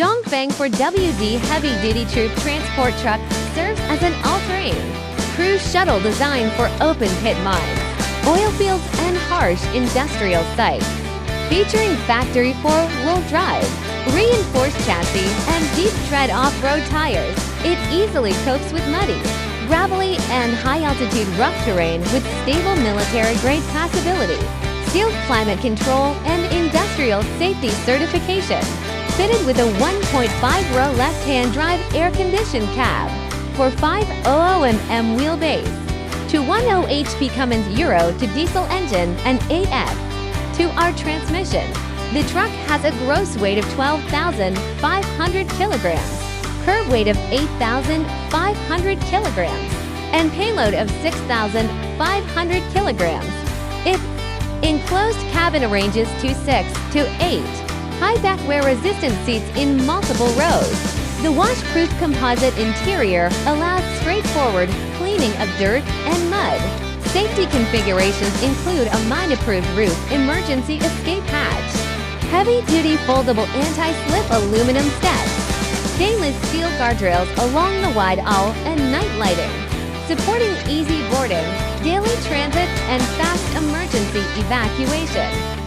Dongfeng for WD heavy-duty troop transport truck serves as an all-terrain cruise shuttle designed for open-pit mines, oil fields, and harsh industrial sites. Featuring factory four-wheel drive, reinforced chassis, and deep tread off-road tires, it easily copes with muddy, gravelly, and high-altitude rough terrain with stable military-grade passability, steel climate control, and industrial safety certification. Fitted with a 1.5-row left-hand drive air-conditioned cab for 500 mm wheelbase, to 10 HP Cummins Euro to diesel engine and 8F to our transmission. The truck has a gross weight of 12,500 kilograms, curb weight of 8,500 kilograms, and payload of 6,500 kilograms. Its enclosed cabin arranges to 6 to 8 high back wear-resistant seats in multiple rows. The wash-proof composite interior allows straightforward cleaning of dirt and mud. Safety configurations include a mine-approved roof emergency escape hatch, heavy-duty foldable anti-slip aluminum steps, stainless steel guardrails along the wide aisle and night lighting, supporting easy boarding, daily transit, and fast emergency evacuation.